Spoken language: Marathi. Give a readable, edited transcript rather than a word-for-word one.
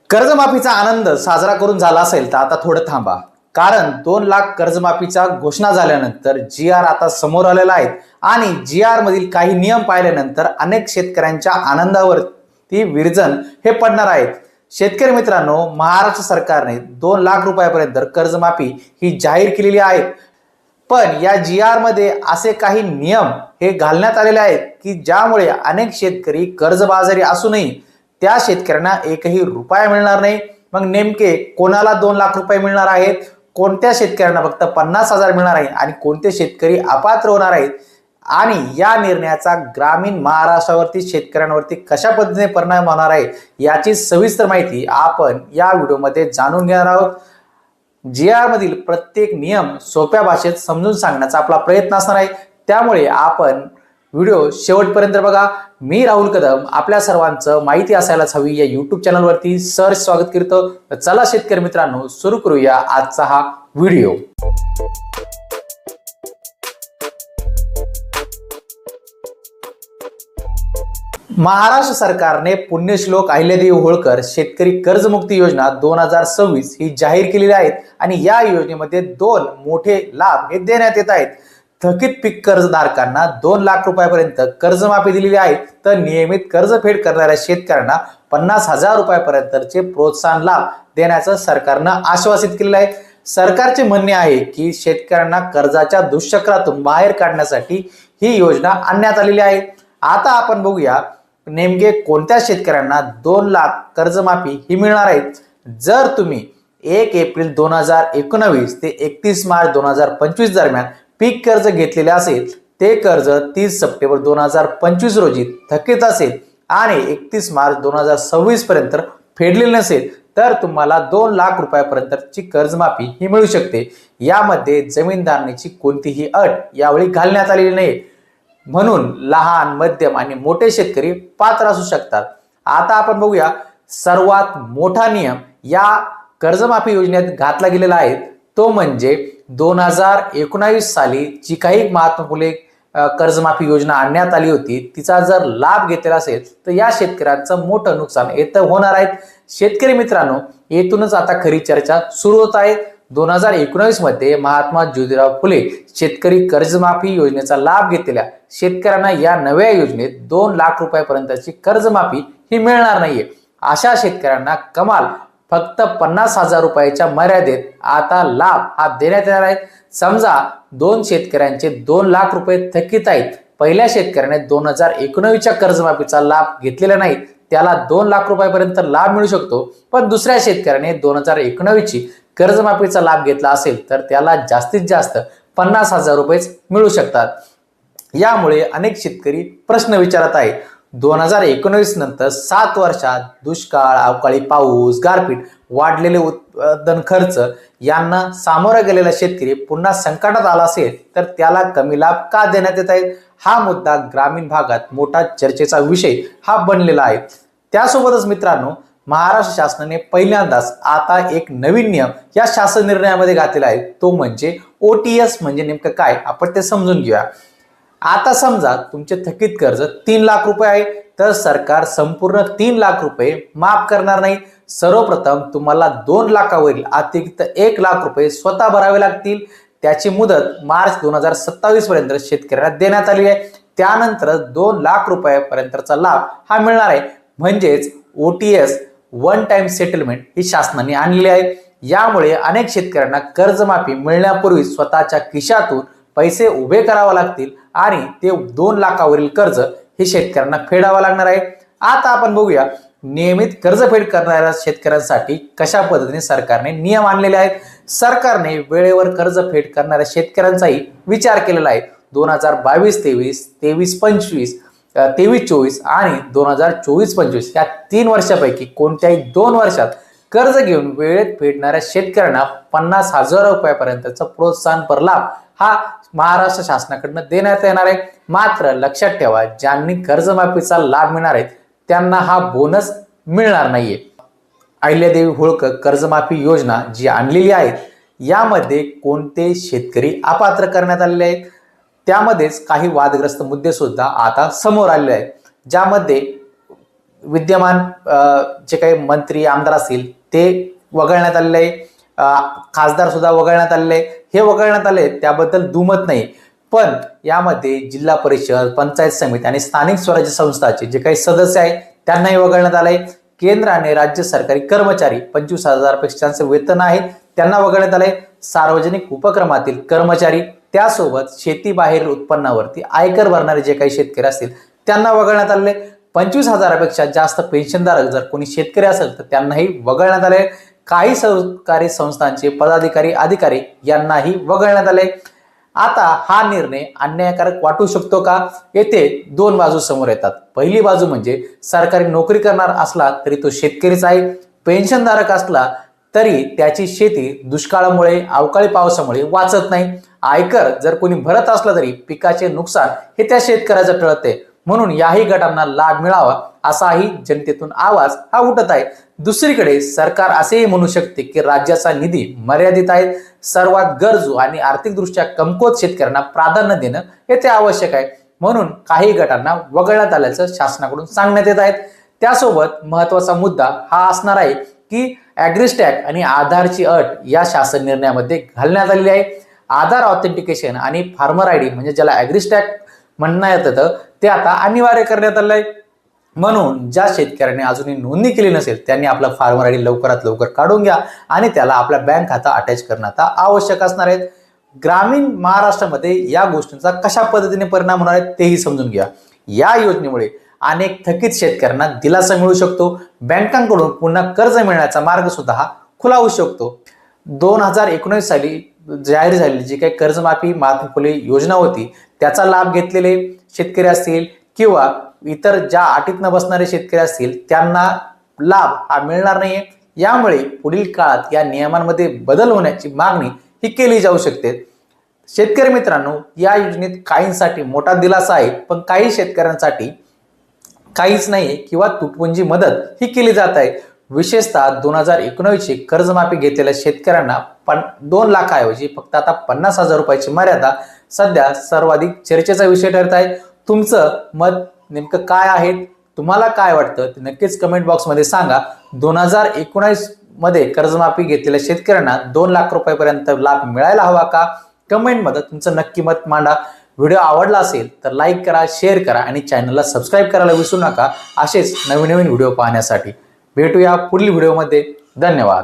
कर्जमाफीचा आनंद साजरा करून झाला असेल तर आता थोडं थांबा, कारण 2 लाख कर्जमाफीचा घोषणा झाल्यानंतर जी आर आता समोर आलेला आहे आणि जी आर मधील काही नियम पाहिल्यानंतर अनेक शेतकऱ्यांच्या आनंदावरती विरजण हे पडणार आहेत। शेतकरी मित्रांनो, महाराष्ट्र सरकारने 2 लाख रुपयापर्यंत कर्जमाफी ही जाहीर केलेली आहे। पण या जी आर मध्ये असे काही नियम हे घालण्यात आलेले आहेत की ज्यामुळे अनेक शेतकरी कर्जबाजारी असूनही त्या शेतकऱ्यांना एकही रुपया मिळणार नाही। मग नेमके कोणाला 2 लाख रुपये मिळणार आहेत, कोणत्या शेतकऱ्यांना फक्त 50,000 मिळणार आहे आणि कोणते शेतकरी अपात्र होणार आहेत आणि या निर्णयाचा ग्रामीण महाराष्ट्रावरती शेतकऱ्यांवरती कशा पद्धतीने परिणाम होणार आहे याची सविस्तर माहिती आपण या व्हिडिओमध्ये जाणून घेणार आहोत। जी आर मधील प्रत्येक नियम सोप्या भाषेत समजून सांगण्याचा आपला प्रयत्न असणार आहे, त्यामुळे आपण व्हिडिओ शेवटपर्यंत बघा। मी राहुल कदम आपल्या सर्वांचं माहिती असायलाच हवी या यूट्यूब चॅनलवरती सहर्ष स्वागत करतो। चला शेतकरी मित्रांनो, सुरू करूया आजचा हा व्हिडिओ। महाराष्ट्र सरकारने पुण्यश्लोक अहिल्यादेवी होळकर शेतकरी कर्जमुक्ती योजना 2026 ही जाहीर केलेली आहे आणि या योजनेमध्ये 2 मोठे लाभ हे देण्यात येत आहेत। थकीत पीक कर्जधारकांना 2 लाख रुपयापर्यंत कर्जमाफी दिलेली आहे, तर नियमित कर्जफेड करणाऱ्या शेतकऱ्यांना 50,000 रुपयापर्यंतचे प्रोत्साहन लाभ देण्याचं सरकारनं आश्वासित केलेलं आहे। सरकारचे म्हणणे आहे की शेतकऱ्यांना कर्जाच्या दुष्चक्रातून बाहेर काढण्यासाठी ही योजना आणण्यात आलेली आहे। आता आपण बघूया नेमके कोणत्या शेतकऱ्यांना 2 लाख कर्जमाफी ही मिळणार आहे। जर तुम्ही 1 एप्रिल 2019 ते 31 मार्च 2025 दरम्यान पीक कर्ज घेतलेले असेल, ते कर्ज 30 सप्टेंबर 2025 रोजी थकीत असेल आणि 31 मार्च 2026 पर्यंत फेडलेले नसेल, तर तुम्हाला 2 लाख रुपयापर्यंतची कर्जमाफी ही मिळू शकते। यामध्ये जमीनदारण्याची कोणतीही अट यावेळी घालण्यात आलेली नाही, म्हणून लहान, मध्यम आणि मोठे शेतकरी पात्र असू शकतात। आता आपण बघूया सर्वात मोठा नियम या कर्जमाफी योजनेत घातला गेलेला आहे, तो म्हणजे 2019 साली जी काही महात्मा फुले कर्जमाफी योजना आणण्यात आली होती, तिचा जर लाभ घेतलेला असेल तर या शेतकऱ्यांचं मोठं नुकसान येतं होणार आहे। शेतकरी मित्रांनो, येथूनच आता खरी चर्चा सुरू होत आहे। 2019 मध्ये महात्मा ज्योतिराव फुले शेतकरी कर्जमाफी योजनेचा लाभ घेतलेल्या शेतकऱ्यांना या नव्या योजनेत 2 लाख रुपयापर्यंतची कर्जमाफी ही मिळणार नाहीये। अशा शेतकऱ्यांना कमाल फक्त 50,000 रुपयाच्या मर्यादेत आता लाभ हा देण्यात येणार आहे। समजा 2 शेतकऱ्यांचे 2 लाख रुपये थकीत आहेत, पहिल्या शेतकऱ्याने 2019च्या कर्जमाफीचा लाभ घेतलेला नाही, त्याला 2 लाख रुपयापर्यंत लाभ मिळू शकतो। पण दुसऱ्या शेतकऱ्याने 2019ची कर्जमाफीचा लाभ घेतला असेल तर त्याला जास्तीत जास्त 50,000 रुपये मिळू शकतात। यामुळे अनेक शेतकरी प्रश्न विचारत आहेत, 2019 नंतर 7 वर्षात दुष्काळ, अवकाळी पाऊस, गारपीट, वाढलेले उत्पादन खर्च यांना सामोरा गेलेला शेतकरी पुन्हा संकटात आला असेल तर त्याला कमी लाभ का देण्यात येत आहेत? हा मुद्दा ग्रामीण भागात मोठा चर्चेचा विषय हा बनलेला आहे। त्यासोबतच मित्रांनो, महाराष्ट्र शासनाने पहिल्यांदाच आता एक नवीन नियम या शासन निर्णयामध्ये घातलेला आहे, तो म्हणजे OTS म्हणजे नेमकं काय आपण ते समजून घेऊया। आता समजा तुमचे थकीत कर्ज 3 लाख रुपये आहे, तर सरकार संपूर्ण 3 लाख रुपये माफ करणार नाही। सर्वप्रथम तुम्हाला 2 लाखावरील अतिरिक्त 1 लाख रुपये स्वतः भरावे लागतील। त्याची मुदत मार्च 2027 पर्यंत शेतकऱ्यांना देण्यात आली आहे। त्यानंतर 2 लाख रुपयापर्यंतचा लाभ हा मिळणार आहे, म्हणजेच OTS वन टाइम सेटलमेंट ही शासनाने आणलेली आहे। यामुळे अनेक शेतकऱ्यांना कर्जमाफी मिळण्यापूर्वी स्वतःच्या खिशातून पैसे उभे करावे लागतील आणि ते 2 लाखावरील कर्ज हे शेतकऱ्यांना फेडावं लागणार आहे। आता आपण बघूया नियमित कर्जफेड करणाऱ्या शेतकऱ्यांसाठी कशा पद्धतीने सरकारने नियम आणलेले आहेत। सरकारने वेळेवर कर्जफेड करणाऱ्या शेतकऱ्यांचाही विचार केलेला आहे। 2022-23, 23-25, 23-24 आणि 2024-25 या 3 वर्षापैकी कोणत्याही 2 वर्षात कर्ज घेऊन वेळेत फेडणाऱ्या शेतकऱ्यांना 50,000 रुपयापर्यंतचा प्रोत्साहनपर लाभ हा महाराष्ट्र शासनाकडून देण्यात येणार आहे। मात्र लक्षात ठेवा, ज्यांनी कर्जमाफीचा लाभ मिळणार आहे त्यांना हा बोनस मिळणार नाहीये। अहिल्यादेवी होळकर कर्जमाफी योजना जी आणलेली आहे, यामध्ये कोणते शेतकरी अपात्र करण्यात आलेले आहेत, त्यामध्येच काही वादग्रस्त मुद्दे सुद्धा आता समोर आलेले आहेत, ज्यामध्ये विद्यमान जे काही मंत्री आमदार असतील ते वगळण्यात आलेले आहे, खासदार सुद्धा वगळण्यात आलेले आहे. हे वगळण्यात आले त्याबद्दल दुमत नाही, पण यामध्ये जिल्हा परिषद, पंचायत समिती आणि स्थानिक स्वराज्य संस्थाचे जे काही सदस्य आहेत त्यांनाही वगळण्यात आलंय. केंद्र आणि राज्य सरकारी कर्मचारी 25,000 पेक्षा जास्त वेतन आहे त्यांना वगळण्यात आलंय. सार्वजनिक उपक्रमातील कर्मचारी, त्यासोबत शेती बाहेर उत्पन्नावरती आयकर भरणारे जे काही शेतकरी असतील त्यांना वगळण्यात आले. 25,000 पेक्षा जास्त पेन्शनधारक जर कोणी शेतकरी असेल तर त्यांनाही वगळण्यात आले. काही सहकारी संस्थांचे पदाधिकारी, अधिकारी यांनाही वगळण्यात आले. आता हा निर्णय अन्यायकारक वाटू शकतो का? येथे दोन बाजू समोर येतात. पहिली बाजू म्हणजे सरकारी नोकरी करणार असला तरी तो शेतकरीच आहे, पेन्शनधारक असला तरी त्याची शेती दुष्काळामुळे, अवकाळी पावसामुळे वाचत नाही. आयकर जर कोणी भरत असला तरी पिकाचे नुकसान हे त्या शेतकऱ्याचं टळते. म्हणून याही गटांना लाभ मिळावा असाही जनतेतून आवाज हा उठत आहे. दुसरीकडे सरकार असेही म्हणू शकते की राज्याचा निधी मर्यादित आहे, सर्वात गरजू आणि आर्थिकदृष्ट्या कमकुवत शेतकऱ्यांना प्राधान्य देणं हे ते आवश्यक आहे. म्हणून काही गटांना वगळण्यात आल्याचं शासनाकडून सांगण्यात येत आहे. त्यासोबत महत्वाचा मुद्दा हा असणार आहे की ॲग्रिस्टॅग आणि आधारची अट या शासन निर्णयामध्ये घालण्यात आलेली आहे. आधार ऑथेंटिकेशन आणि फार्मर आयडी म्हणजे ज्याला ॲग्रिस्टॅग म्हणण्यात येतं ते आता अनिवार्य करण्यात आलं आहे. म्हणून ज्या शेतकऱ्यांनी अजूनही नोंदणी केली नसेल त्यांनी आपला फार्मर आयडी लवकरात लवकर काढून घ्या आणि त्याला आपला बँक खाता अटॅच करणं आता आवश्यक असणार आहे. ग्रामीण महाराष्ट्रामध्ये या गोष्टींचा कशा पद्धतीने परिणाम होणार आहे तेही समजून घ्या. या योजनेमुळे अनेक थकीत शेतकऱ्यांना दिलासा मिळू शकतो. बँकांकडून पुन्हा कर्ज मिळण्याचा मार्ग सुद्धा हा खुला होऊ शकतो. 2019 साली जाहीर झालेली जी काही कर्जमाफी महात्मा फुले योजना होती त्याचा लाभ घेतलेले शेतकरी असतील किंवा इतर ज्या अटीत न बसणारे शेतकरी असतील त्यांना लाभ हा मिळणार नाहीये. यामुळे पुढील काळात या नियमांमध्ये बदल होण्याची मागणी ही केली जाऊ शकते. शेतकरी मित्रांनो, या योजनेत काहींसाठी मोठा दिलासा आहे, पण काही शेतकऱ्यांसाठी काहीच नाही किंवा तुटपुंजी मदत ही केली जात आहे. विशेषतः 2019 ची कर्जमाफी घेतलेल्या शेतकऱ्यांना 2 लाखाऐवजी फक्त आता 50,000 रुपयाची मर्यादा सध्या सर्वाधिक चर्चेचा विषय ठरत आहे. तुमचं मत नेमकं काय आहे? तुम्हाला काय वाटतं ते नक्कीच कमेंट बॉक्समध्ये सांगा. 2019 मध्ये कर्जमाफी घेतलेल्या शेतकऱ्यांना 2 लाख रुपयापर्यंत लाभ मिळायला हवा का? कमेंटमध्ये तुमचं नक्की मत मांडा. व्हिडिओ आवडला असेल तर लाईक करा, शेअर करा आणि चॅनलला सबस्क्राईब करायला विसरू नका. असेच नवीन नवीन व्हिडिओ पाहण्यासाठी भेटूया पुढील व्हिडिओमध्ये. धन्यवाद.